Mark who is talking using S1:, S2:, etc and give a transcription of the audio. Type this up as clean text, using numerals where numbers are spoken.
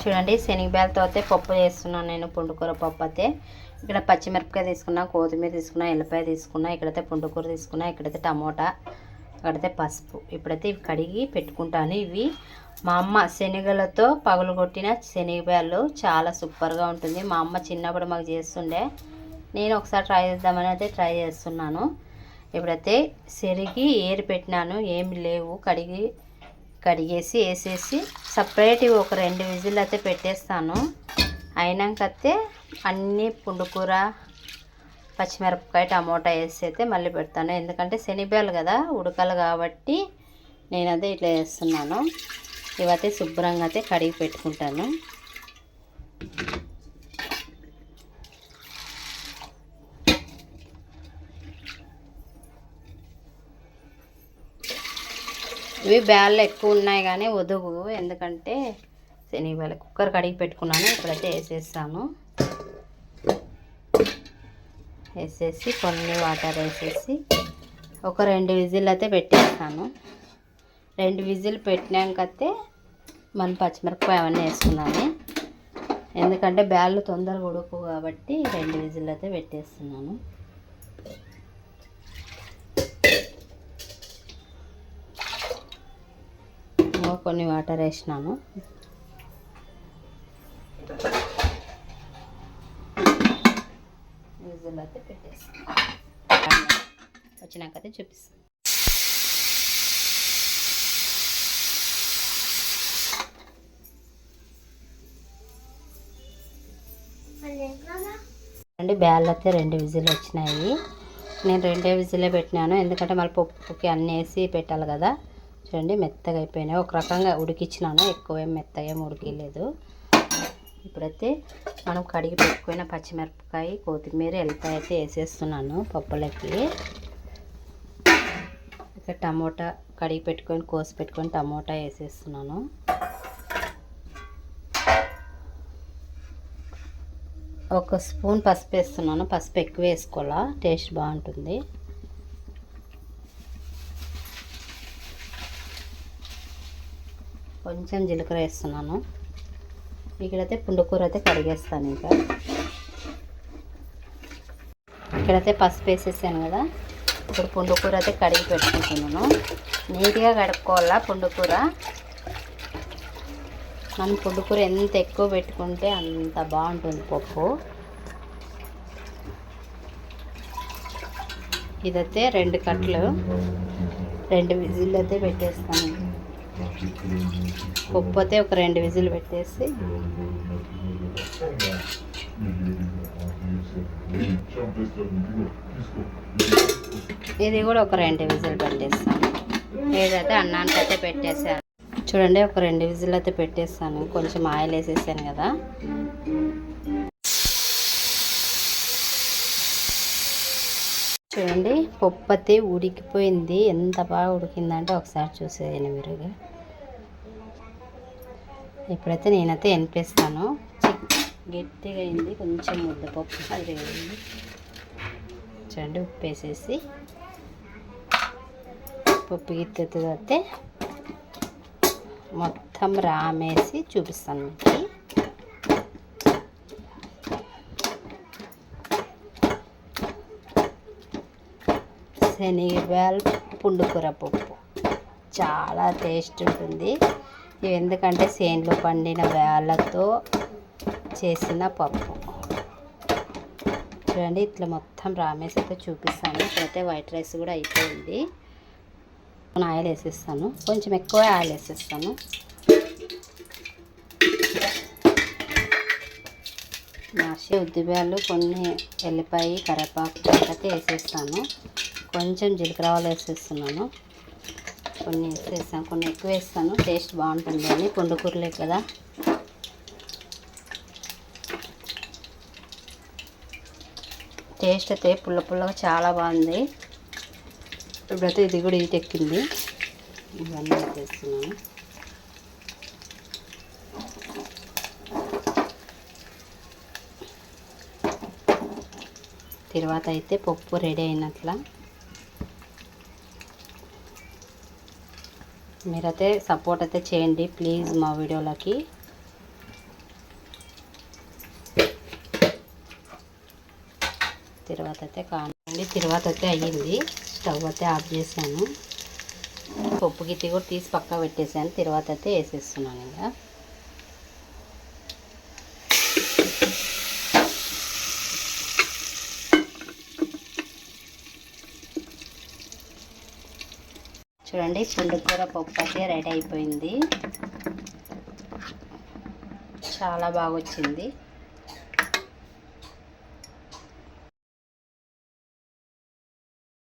S1: చూడండి శనగబేలతో అయితే పప్పు చేస్తున్నాను నేను, పుండుకూర పప్పు అయితే. ఇక్కడ పచ్చిమిరపకాయ తీసుకున్నా, కొత్తిమీర తీసుకున్నా, ఎల్లిపాయ తీసుకున్నా, ఇక్కడైతే పుండుకూర తీసుకున్నా, ఇక్కడైతే టమోటా, ఇక్కడైతే పసుపు. ఇప్పుడైతే ఇవి కడిగి పెట్టుకుంటాను. ఇవి మా అమ్మ శనగలతో పగలగొట్టిన శనగబేలు, చాలా సూపర్గా ఉంటుంది. మా అమ్మ చిన్నప్పుడు మాకు చేస్తుండే, నేను ఒకసారి ట్రై చేద్దామని అయితే ట్రై చేస్తున్నాను. ఇప్పుడైతే సెరిగి ఏరి పెట్టినాను, ఏమి లేవు, కడిగేసి వేసేసి సపరేట్ ఒక 2 విజిల్ అయితే పెట్టేస్తాను. అయినాకైతే అన్నీ పుండుకూర, పచ్చిమిరపకాయ, టమోటా వేసి అయితే మళ్ళీ పెడతాను. ఎందుకంటే శనగబేలు కదా, ఉడకాలి కాబట్టి నేనైతే ఇట్లా చేస్తున్నాను. ఇవైతే శుభ్రంగా అయితే కడిగి పెట్టుకుంటాను. ఇవి బ్యాళ్ళు ఎక్కువ ఉన్నాయి కానీ వదుగు, ఎందుకంటే శనగబేలు కుక్కర్ కడిగి పెట్టుకున్నాను. ఇప్పుడైతే వేసేస్తాను. వేసేసి కొన్ని వాటర్ వేసేసి ఒక 2 విజిల్ అయితే పెట్టేస్తాను. 2 విజిల్ పెట్టినాకైతే మన పచ్చిమిరపకాయ అవన్నీ వేసుకున్నాను. ఎందుకంటే బ్యాళ్ళు తొందరగా ఉడుకు కాబట్టి 2 విజిల్ అయితే పెట్టేస్తున్నాను. కొన్ని వాటర్ వేసినాను. విజిల్ అయితే పెట్టేస్తాను. వచ్చినాకైతే చూపిస్తాను. అండి బ్యాళ్ళు అయితే 2 విజిల్ వచ్చినాయి. నేను 2 విజిలే పెట్టినాను, ఎందుకంటే మళ్ళీ పప్పుకి అన్నీ వేసి పెట్టాలి కదా. చూడండి మెత్తగా అయిపోయినాయి. ఒక రకంగా ఉడికిచ్చినాను, ఎక్కువ ఏం మెత్తగా ఏం ఉడికిలేదు. ఇప్పుడైతే మనం కడిగి పెట్టుకున్న పచ్చిమిరపకాయ, కొత్తిమీర, ఎల్లిపాయ అయితే వేసేస్తున్నాను పప్పులకి. ఇక టమోటా కడిగి పెట్టుకొని కోసి పెట్టుకొని టమోటా వేసేస్తున్నాను. ఒక స్పూన్ పసుపు వేస్తున్నాను. పసుపు ఎక్కువ వేసుకోవాలా, టేస్ట్ బాగుంటుంది. కొంచెం జీలకర్ర వేస్తున్నాను. ఇక్కడైతే పుండుకూర అయితే కడిగేస్తాను. ఇక్కడైతే పసుపు వేసేసాను కదా. ఇప్పుడు పుండుకూర అయితే కడిగి పెట్టుకుంటున్నాను. నీట్గా కడుక్కోవాలా పుండుకూర. మనం పుండుకూర ఎంత ఎక్కువ పెట్టుకుంటే అంత బాగుంటుంది పప్పు. ఇదైతే 2 కట్లు 2 విజిల్ అయితే పెట్టేస్తాను. పప్పు అయితే ఒక 2 విజిల్ పెట్టేసి ఇది కూడా ఒక 2 విజిల్ పెట్టేస్తాను. ఏదైతే అన్నానికి అయితే పెట్టేసాను. చూడండి ఒక 2 విజిల్ అయితే పెట్టేస్తాను. కొంచెం ఆయిల్ వేసేసాను కదా. చూడండి పప్పు అయితే ఉడికిపోయింది. ఎంత బాగా ఉడికిందంటే ఒకసారి చూసేయండి మీరు. ఇప్పుడైతే నేనైతే ఎనిపేస్తాను. గట్టిగా అయింది, కొంచెం ముద్దపప్పు అది అయింది. చూడండి ఉప్పు వేసేసి పప్పు గిత్తెత్తే మొత్తం రామేసి చూపిస్తాను మీకు. శనగబేలు పుండుకూర పప్పు చాలా టేస్ట్ ఉంటుంది. ఇవి ఎందుకంటే చేనులో పండిన వేళ్ళతో చేసిన పప్పు. చూడండి ఇట్లా మొత్తం రామేసి అయితే చూపిస్తాను. ఇప్పుడైతే వైట్ రైస్ కూడా అయిపోయింది. ఆయిల్ వేసేస్తాను, కొంచెం ఎక్కువ ఆయిల్ వేసేస్తాను. నాసి ఉద్దిబేలు, కొన్ని ఎల్లిపాయ, కరివేపాకు అయితే వేసేస్తాను. కొంచెం జీలకర్ర ఆవాలు వేసేస్తున్నాను. కొన్ని వేసేస్తాను, కొన్ని ఎక్కువ వేస్తాను, టేస్ట్ బాగుంటుంది అని. పుండుకూరలే కదా. టేస్ట్ అయితే పుల్ల పుల్లగా చాలా బాగుంది. ఇప్పుడైతే ఇది కూడా ఈటెక్కింది. ఇవన్నీ వేసేస్తున్నాను. తర్వాత అయితే పప్పు రెడీ అయినట్ల. మీరైతే సపోర్ట్ అయితే చేయండి ప్లీజ్ మా వీడియోలకి. తర్వాత అయితే కానివ్వండి. తర్వాత అయితే అయ్యింది. స్టవ్ అయితే ఆఫ్ చేశాను. పప్పు గిత్తి కూడా తీసి పక్క పెట్టేసాను. తర్వాత అయితే వేసేస్తున్నాను. ఇంకా చూడండి, పుండుకూర పప్పు అయితే రెడీ అయిపోయింది. చాలా బాగా వచ్చింది.